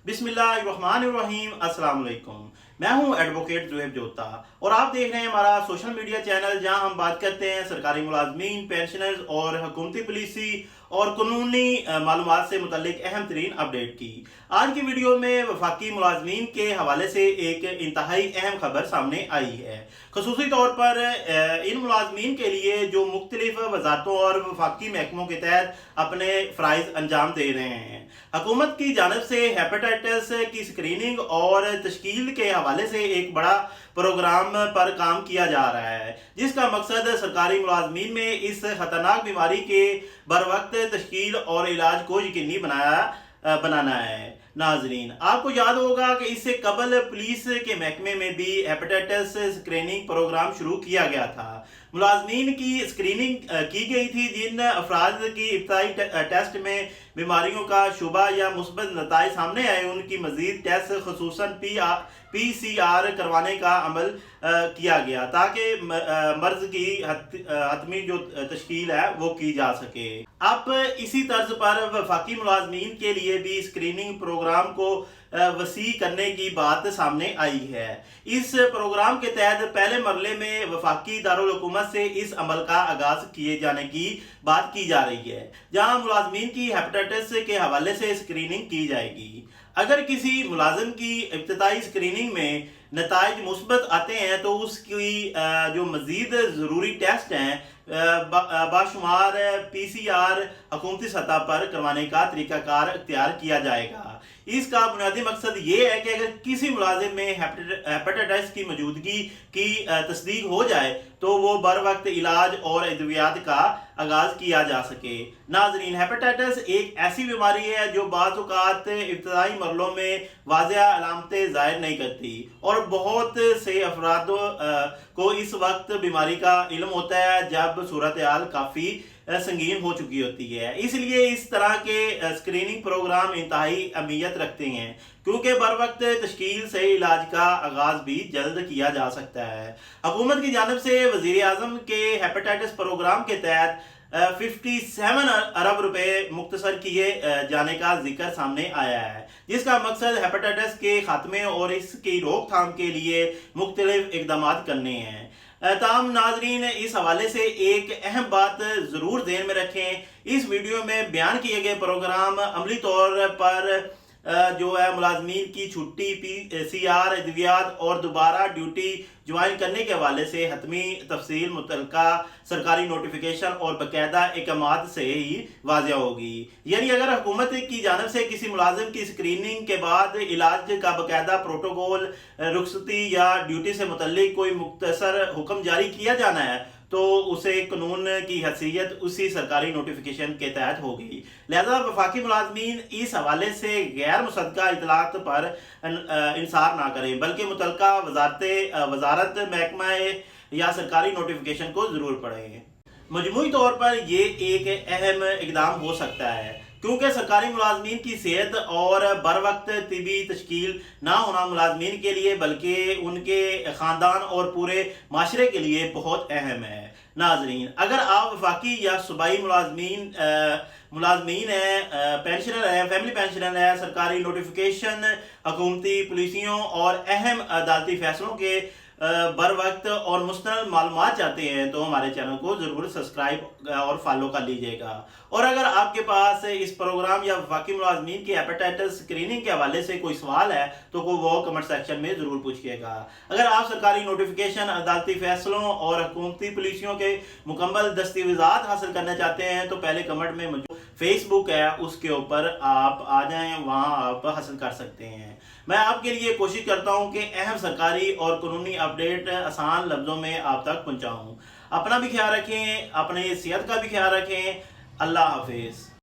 बिस्मिल्लाहिर्रहमानिर्रहीम। अस्सलाम वालेकुम। मैं हूं एडवोकेट ज़ुहैब जोता और आप देख रहे हैं हमारा सोशल मीडिया चैनल, जहां हम बात करते हैं सरकारी मुलाजमीन, पेंशनर्स और हुकूमती पॉलिसी और कानूनी मालूमात से मुतल्लिक अहम तरीन अपडेट की। आज की वीडियो में वफाकी मुलाजमीन के हवाले से एक इंतहाई अहम खबर सामने आई है, खसूसी तौर पर इन मुलाजमीन के लिए जो मुख्तलिफ वजारतों और वफाकी महकमों के तहत अपने फ़राइज़ अंजाम दे रहे हैं। हुकूमत की जानब से हेपेटाइटिस की स्क्रीनिंग और तश्कील के हवाले से एक बड़ा प्रोग्राम पर काम किया जा रहा है, जिसका मकसद सरकारी मुलाजमीन में इस खतरनाक बीमारी के बर वक्त तश्कील और इलाज को यकीनी बनाना है। नाजरीन, आपको याद होगा कि इससे कबल पुलिस के महकमे में भी हेपेटाइटिस स्क्रीनिंग प्रोग्राम शुरू किया गया था। मुलाजमीन की स्क्रीनिंग की गई थी जिन अफराद की इब्तदाई टेस्ट में बीमारियों का शुबा या मुस्बत नताइज सामने आए, उनकी मजीद टेस्ट खसूसन PCR करवाने का अमल किया गया, ताकि मर्ज की हतमी जो तश्कील है वो की जा सके। अब इसी तर्ज पर वफाकी मुलाजमीन के लिए भी स्क्रीनिंग प्रोग्राम को वसी करने की बात सामने आई है। इस प्रोग्राम के तहत पहले मरले में वफाकी दारुल हुकूमत से इस अमल का आगाज किए जाने की बात की जा रही है, जहां मुलाजमीन की हेपेटाइटिस के हवाले से स्क्रीनिंग की जाएगी। अगर किसी मुलाजिम की इब्तदाई स्क्रीनिंग में नताइज मुस्बत आते हैं तो उसकी जो मजीद ज़रूरी टेस्ट हैं बाशुमार PCR हुकूमती सतह पर करवाने का तरीकाकार इख्तियार किया जाएगा। इसका बुनियादी मकसद ये है कि अगर किसी मुलाजिम में हेपेटाइटिस की मौजूदगी की तस्दीक हो जाए तो वो बर वक्त इलाज और अद्वियात का आगाज किया जा सके। नाजरीन, हेपेटाइटिस एक ऐसी बीमारी है जो बाज़ औक़ात इब्तदाई मरलों में वाज़ेह अलामतें ज़ाहिर नहीं करती और बहुत से अफराद को इस वक्त बीमारी का इल्म होता है जब सूरत हाल काफ़ी संगीन हो चुकी होती है। इसलिए इस तरह के स्क्रीनिंग प्रोग्राम इंतहाई अहमियत रखते हैं, क्योंकि बर वक्त तश्कील से इलाज का आगाज भी जल्द किया जा सकता है। हुकूमत की जानब से वज़ीर आज़म के हेपेटाइटिस प्रोग्राम के तहत 57 अरब रुपए मुख्तसर किए जाने का जिक्र सामने आया है, जिसका मकसद हेपेटाइटिस के खात्मे और इसकी रोकथाम के लिए मुख्तलिफ इकदाम करने हैं। ताम नाजरीन, इस हवाले से एक अहम बात ज़रूर ध्यान में रखें। इस वीडियो में बयान किए गए प्रोग्राम अमली तौर पर जो है मुलाजमीन की छुट्टी, PCR, अद्वियात और दोबारा ड्यूटी ज्वाइन करने के हवाले से हतमी तफसील मुतलका सरकारी नोटिफिकेशन और बाकायदा अहकामात से ही वाज़ेह होगी। यानी अगर हुकूमत की जानब से किसी मुलाजिम की स्क्रीनिंग के बाद इलाज का बाकायदा प्रोटोकॉल, रुखसती या ड्यूटी से मुतल्लिक कोई मुख्तसर हुक्म जारी किया जाना है तो उसे कानून की हैसियत उसी सरकारी नोटिफिकेशन के तहत होगी। लिहाजा वफाकी मुलाजमीन इस हवाले से गैर मुसद्दका इतलात पर इंसार ना करें, बल्कि मुतलका वजारत महकमा या सरकारी नोटिफिकेशन को ज़रूर पढ़ें। मजमूई तौर पर यह एक अहम इकदाम हो सकता है, क्योंकि सरकारी मुलाजमीन की सेहत और बर वक्त तिबी तश्कील ना होना मुलाजमीन के लिए बल्कि उनके ख़ानदान और पूरे माशरे के लिए बहुत अहम है। नाजरीन, अगर आप वफाकी या सूबाई मुलाजमीन हैं, पेंशनर हैं, फैमिली पेंशनर हैं, सरकारी नोटिफिकेशन, हुकूमती पॉलिसियों और अहम अदालती फैसलों के बर वक्त और मुस्तनद मालूमात चाहते हैं तो हमारे चैनल को ज़रूर सब्सक्राइब और फॉलो कर लीजिएगा। और अगर आपके पास इस प्रोग्राम या वफाकी मुलाजमीन की हेपेटाइटिस स्क्रीनिंग के हवाले से कोई सवाल है तो वो कमेंट सेक्शन में ज़रूर पूछिएगा। अगर आप सरकारी नोटिफिकेशन, अदालती फैसलों और हुकूमती पॉलिसियों के मुकम्मल दस्तावेज़ात हासिल करना चाहते हैं तो पहले कमेंट में मौजूद फेसबुक है उसके ऊपर आप आ जाएं, वहाँ आप हासिल कर सकते हैं। मैं आपके लिए कोशिश करता हूँ कि अहम सरकारी और कानूनी अपडेट आसान लफ्ज़ों में आप तक पहुँचाऊँ। अपना भी ख्याल रखें, अपने सेहत का भी ख्याल रखें। अल्लाह हाफिज़।